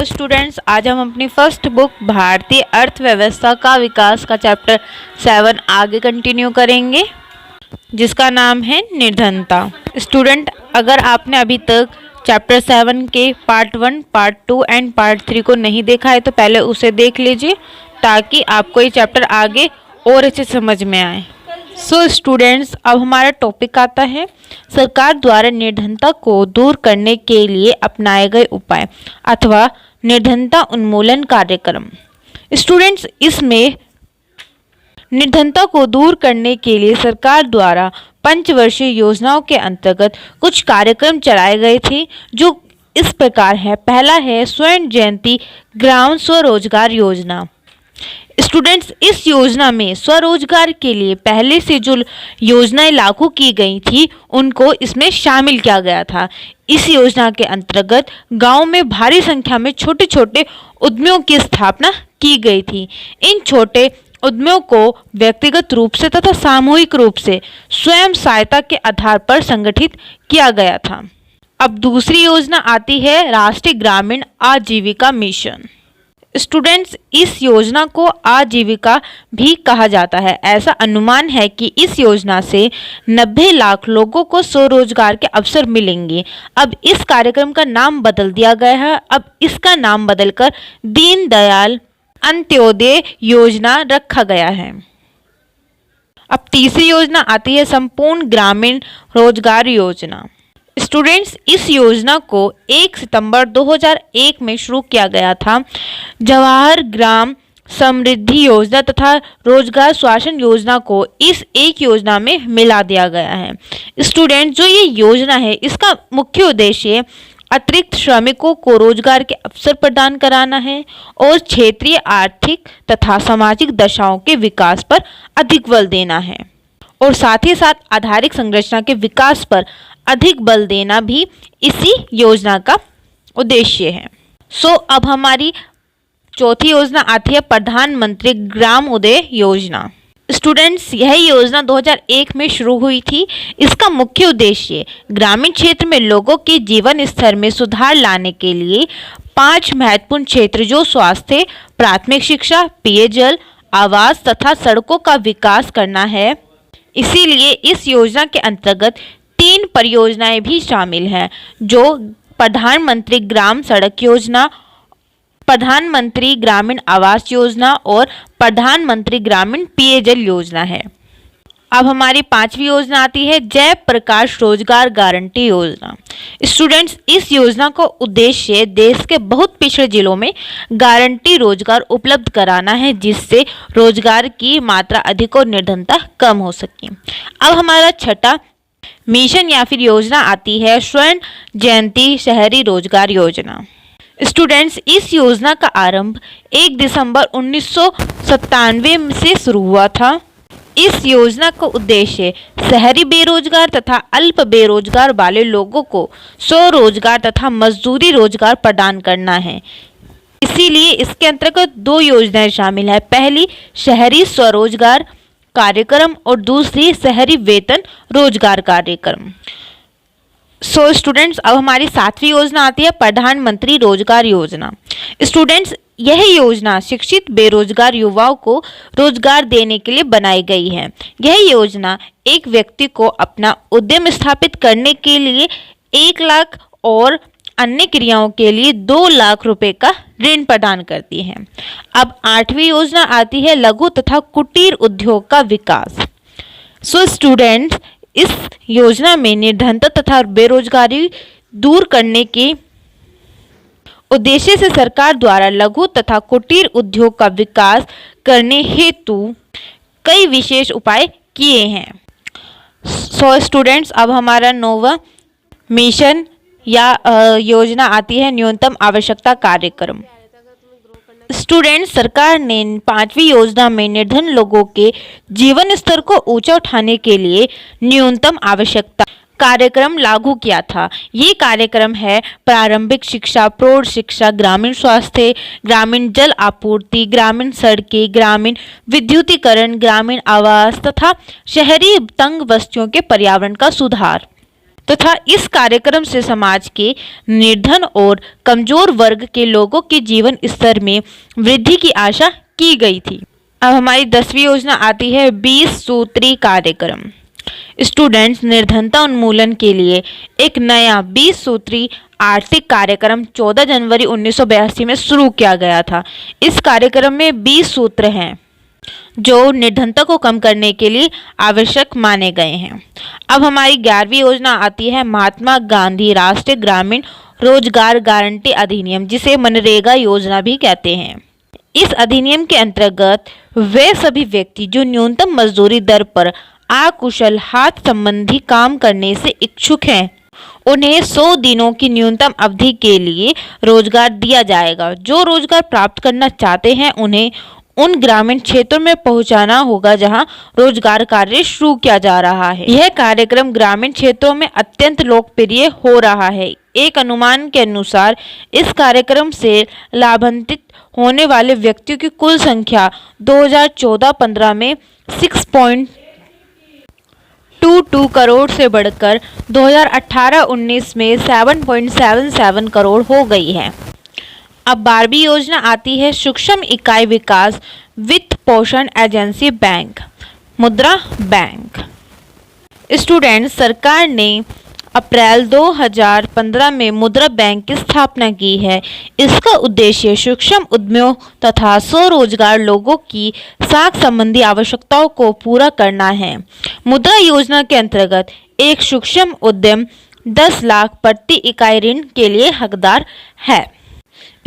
Students, आज हम अपनी फर्स्ट बुक भारतीय अर्थव्यवस्था का विकास का चैप्टर 7 आगे कंटिन्यू करेंगे, जिसका नाम है निर्धनता। स्टूडेंट, अगर आपने अभी तक चैप्टर 7 के पार्ट 1, पार्ट 2 एंड पार्ट 3 को नहीं देखा है तो पहले उसे देख लीजिए, ताकि आपको ये चैप्टर आगे और अच्छे समझ में आए। सो स्टूडेंट्स, अब हमारा टॉपिक आता है सरकार द्वारा निर्धनता को दूर करने के लिए अपनाए गए उपाय अथवा निर्धनता उन्मूलन कार्यक्रम। स्टूडेंट्स, इसमें निर्धनता को दूर करने के लिए सरकार द्वारा पंचवर्षीय योजनाओं के अंतर्गत कुछ कार्यक्रम चलाए गए थे, जो इस प्रकार है। पहला है स्वर्ण जयंती ग्राम स्वरोजगार योजना। स्टूडेंट्स, इस योजना में स्वरोजगार के लिए पहले से जो योजनाएं लागू की गई थी उनको इसमें शामिल किया गया था। इस योजना के अंतर्गत गांव में भारी संख्या में छोटे छोटे उद्यमों की स्थापना की गई थी। इन छोटे उद्यमों को व्यक्तिगत रूप से तथा सामूहिक रूप से स्वयं सहायता के आधार पर संगठित किया गया था। अब दूसरी योजना आती है राष्ट्रीय ग्रामीण आजीविका मिशन। स्टूडेंट्स, इस योजना को आजीविका भी कहा जाता है। ऐसा अनुमान है कि इस योजना से 90 लाख लोगों को स्वरोजगार के अवसर मिलेंगे। अब इस कार्यक्रम का नाम बदल दिया गया है। अब इसका नाम बदलकर दीनदयाल अंत्योदय योजना रखा गया है। अब तीसरी योजना आती है संपूर्ण ग्रामीण रोजगार योजना। स्टूडेंट्स, इस योजना को 1 सितंबर 2001 में शुरू किया गया था। जवाहर ग्राम समृद्धि योजना तथा रोजगार स्वासन योजना को इस एक योजना में मिला दिया गया है। स्टूडेंट, जो ये योजना है इसका मुख्य उद्देश्य अतिरिक्त श्रमिकों को रोजगार के अवसर प्रदान कराना है और क्षेत्रीय आर्थिक तथा सामाजिक दशाओं के विकास पर अधिक बल देना है, और साथ ही साथ आधारिक संरचना के विकास पर अधिक बल देना भी इसी योजना का उद्देश्य है। अब हमारी चौथी योजना आती है प्रधानमंत्री ग्राम उदय योजना। स्टूडेंट्स, यह योजना 2001 में शुरू हुई थी। इसका मुख्य उद्देश्य ग्रामीण क्षेत्र में लोगों के जीवन स्तर में सुधार लाने के लिए 5 महत्वपूर्ण क्षेत्र, जो स्वास्थ्य, प्राथमिक शिक्षा, पेयजल, आवास तथा सड़कों का विकास करना है। इसीलिए इस योजना के अंतर्गत 3 परियोजनाएं भी शामिल हैं, जो प्रधानमंत्री ग्राम सड़क योजना, प्रधानमंत्री ग्रामीण आवास योजना और प्रधानमंत्री ग्रामीण पेयजल योजना है। अब हमारी 5वीं योजना आती है जय प्रकाश रोजगार गारंटी योजना। स्टूडेंट्स, इस योजना का उद्देश्य देश के बहुत पिछड़े जिलों में गारंटी रोजगार उपलब्ध कराना है, जिससे रोजगार की मात्रा अधिक और निर्धनता कम हो सके। अब हमारा छठा मिशन या फिर योजना आती है स्वर्ण जयंती शहरी रोजगार योजना। स्टूडेंट्स, इस योजना का आरंभ 1 दिसंबर 1997 से शुरू हुआ था। इस योजना का उद्देश्य शहरी बेरोजगार तथा अल्प बेरोजगार वाले लोगों को स्वरोजगार तथा मजदूरी रोजगार प्रदान करना है। इसीलिए इसके अंतर्गत 2 योजनाएं शामिल है। पहली शहरी स्वरोजगार कार्यक्रम और दूसरी शहरी वेतन रोजगार कार्यक्रम। स्टूडेंट्स, अब हमारी 7वीं योजना आती है प्रधानमंत्री रोजगार योजना। स्टूडेंट्स, यह योजना शिक्षित बेरोजगार युवाओं को रोजगार देने के लिए बनाई गई है। यह योजना एक व्यक्ति को अपना उद्यम स्थापित करने के लिए 1 लाख और अन्य क्रियाओं के लिए 2 लाख रुपए का ऋण प्रदान करती है। अब 8वीं योजना आती है लघु तथा कुटीर उद्योग का विकास। स्टूडेंट्स, इस योजना में निर्धनता तथा बेरोजगारी दूर करने के उद्देश्य से सरकार द्वारा लघु तथा कुटीर उद्योग का विकास करने हेतु कई विशेष उपाय किए हैं। स्टूडेंट्स, अब हमारा 9वां मिशन या योजना आती है न्यूनतम आवश्यकता कार्यक्रम। स्टूडेंट, सरकार ने 5वीं योजना में निर्धन लोगों के जीवन स्तर को ऊंचा उठाने के लिए न्यूनतम आवश्यकता कार्यक्रम लागू किया था। ये कार्यक्रम है प्रारंभिक शिक्षा, प्रौढ़ शिक्षा, ग्रामीण स्वास्थ्य, ग्रामीण जल आपूर्ति, ग्रामीण सड़कें, ग्रामीण विद्युतीकरण, ग्रामीण आवास तथा शहरी तंग बस्तियों के पर्यावरण का सुधार। तथा इस कार्यक्रम से समाज के निर्धन और कमजोर वर्ग के लोगों के जीवन स्तर में वृद्धि की आशा की गई थी। अब हमारी 10वीं योजना आती है 20 सूत्री कार्यक्रम। स्टूडेंट्स, निर्धनता उन्मूलन के लिए एक नया 20 सूत्री आर्थिक कार्यक्रम 14 जनवरी 1982 में शुरू किया गया था। इस कार्यक्रम में 20 सूत्र हैं जो निर्धनता को कम करने के लिए आवश्यक माने गए हैं। अब हमारी 11वीं योजना आती है महात्मा गांधी राष्ट्रीय ग्रामीण रोजगार गारंटी अधिनियम, जिसे मनरेगा योजना भी कहते हैं। इस अधिनियम के अंतर्गत वे सभी व्यक्ति जो न्यूनतम मजदूरी दर पर अकुशल हाथ संबंधी काम करने से इच्छुक हैं, उन्हें 100 दिनों की न्यूनतम अवधि के लिए रोजगार दिया जाएगा। जो रोजगार प्राप्त करना चाहते हैं उन्हें उन ग्रामीण क्षेत्रों में पहुंचाना होगा जहां रोजगार कार्य शुरू किया जा रहा है। यह कार्यक्रम ग्रामीण क्षेत्रों में अत्यंत लोकप्रिय हो रहा है। एक अनुमान के अनुसार इस कार्यक्रम से लाभान्वित होने वाले व्यक्तियों की कुल संख्या 2014-15 में 6.22 करोड़ से बढ़कर 2018-19 में 7.77 करोड़ हो गई है। अब 12वीं योजना आती है सूक्ष्म इकाई विकास वित्त पोषण एजेंसी बैंक, मुद्रा बैंक। स्टूडेंट, सरकार ने अप्रैल 2015 में मुद्रा बैंक की स्थापना की है। इसका उद्देश्य सूक्ष्म उद्यमियों तथा स्वरोजगार लोगों की साख संबंधी आवश्यकताओं को पूरा करना है। मुद्रा योजना के अंतर्गत एक सूक्ष्म उद्यम 10 लाख प्रति इकाई ऋण के लिए हकदार है।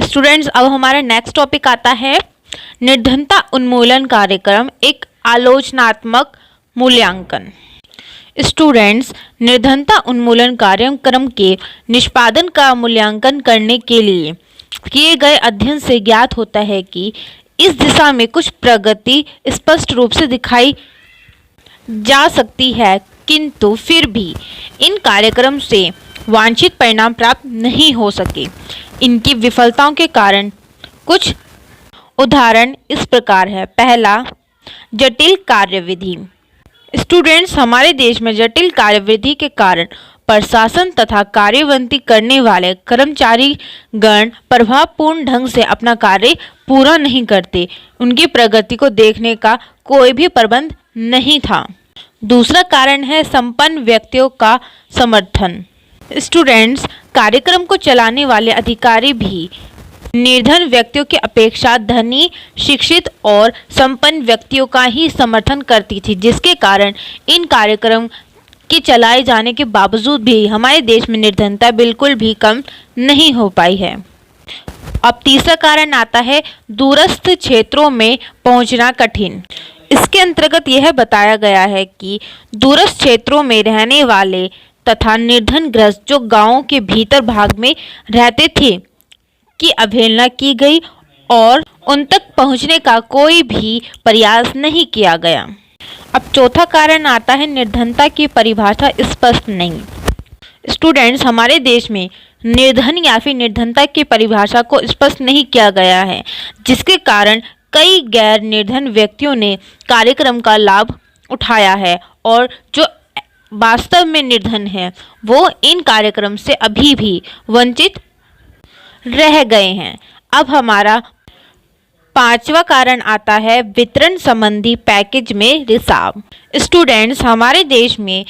स्टूडेंट्स, अब हमारा नेक्स्ट टॉपिक आता है निर्धनता उन्मूलन कार्यक्रम एक आलोचनात्मक मूल्यांकन। स्टूडेंट्स, निर्धनता उन्मूलन कार्यक्रम के निष्पादन का मूल्यांकन करने के लिए किए गए अध्ययन से ज्ञात होता है कि इस दिशा में कुछ प्रगति स्पष्ट रूप से दिखाई जा सकती है, किंतु फिर भी इन कार्यक्रम से वांछित परिणाम प्राप्त नहीं हो सके। इनकी विफलताओं के कारण कुछ उदाहरण इस प्रकार है। पहला, जटिल कार्यविधि। स्टूडेंट्स, हमारे देश में जटिल कार्यविधि के कारण प्रशासन तथा कार्यवंती करने वाले कर्मचारी गण प्रभावपूर्ण ढंग से अपना कार्य पूरा नहीं करते। उनकी प्रगति को देखने का कोई भी प्रबंध नहीं था। दूसरा कारण है संपन्न व्यक्तियों का समर्थन। स्टूडेंट्स, कार्यक्रम को चलाने वाले अधिकारी भी निर्धन व्यक्तियों की अपेक्षा धनी, शिक्षित और संपन्न व्यक्तियों का ही समर्थन करती थी, जिसके कारण इन कार्यक्रम के चलाए जाने के बावजूद भी हमारे देश में निर्धनता बिल्कुल भी कम नहीं हो पाई है। अब तीसरा कारण आता है दूरस्थ क्षेत्रों में पहुंचना कठिन। इसके अंतर्गत यह बताया गया है कि दूरस्थ क्षेत्रों में रहने वाले तथा निर्धन ग्रस्त जो गांवों के भीतर भाग में रहते थे की अवहेलना की गई और उन तक पहुंचने का कोई भी प्रयास नहीं किया गया। अब चौथा कारण आता है निर्धनता की परिभाषा स्पष्ट नहीं। स्टूडेंट्स, हमारे देश में निर्धन या फिर निर्धनता की परिभाषा को स्पष्ट नहीं किया गया है, जिसके कारण कई गैर निर्धन व्यक्तियों ने कार्यक्रम का लाभ उठाया है और जो वास्तव में निर्धन है वो इन कार्यक्रम से अभी भी वंचित रह गए हैं। अब हमारा पांचवा कारण आता है वितरण संबंधी पैकेज में रिसाव। स्टूडेंट्स, हमारे देश में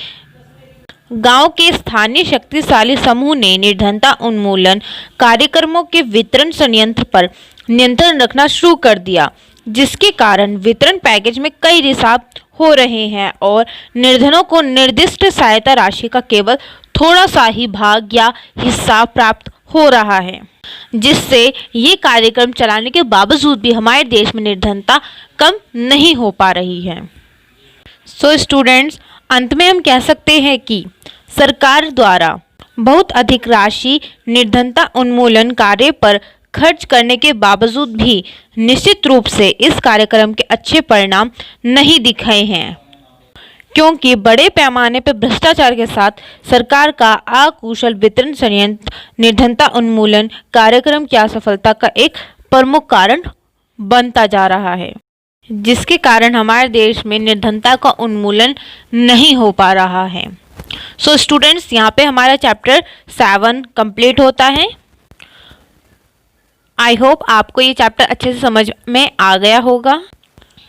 गांव के स्थानीय शक्तिशाली समूह ने निर्धनता उन्मूलन कार्यक्रमों के वितरण संयंत्र पर नियंत्रण रखना शुरू कर दिया, जिसके कारण वितरण पैकेज में कई रिसाव हो रहे हैं और निर्धनों को निर्दिष्ट सहायता राशि का केवल थोड़ा सा ही भाग या हिस्सा प्राप्त हो रहा है, जिससे ये कार्यक्रम चलाने के बावजूद भी हमारे देश में निर्धनता कम नहीं हो पा रही है। सो स्टूडेंट्स, अंत में हम कह सकते हैं कि सरकार द्वारा बहुत अधिक राशि निर्धनता उन्मूलन कार्य पर खर्च करने के बावजूद भी निश्चित रूप से इस कार्यक्रम के अच्छे परिणाम नहीं दिखे हैं, क्योंकि बड़े पैमाने पर भ्रष्टाचार के साथ सरकार का अकुशल वितरण संयंत्र निर्धनता उन्मूलन कार्यक्रम की असफलता का एक प्रमुख कारण बनता जा रहा है, जिसके कारण हमारे देश में निर्धनता का उन्मूलन नहीं हो पा रहा है। सो स्टूडेंट्स, यहाँ पे हमारा चैप्टर 7 कंप्लीट होता है। आई होप आपको ये चैप्टर अच्छे से समझ में आ गया होगा।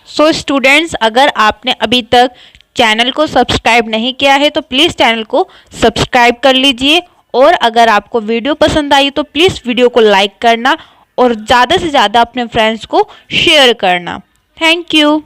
सो स्टूडेंट्स, अगर आपने अभी तक चैनल को सब्सक्राइब नहीं किया है तो प्लीज़ चैनल को सब्सक्राइब कर लीजिए, और अगर आपको वीडियो पसंद आई तो प्लीज़ वीडियो को लाइक करना और ज़्यादा से ज़्यादा अपने फ्रेंड्स को शेयर करना। Thank you.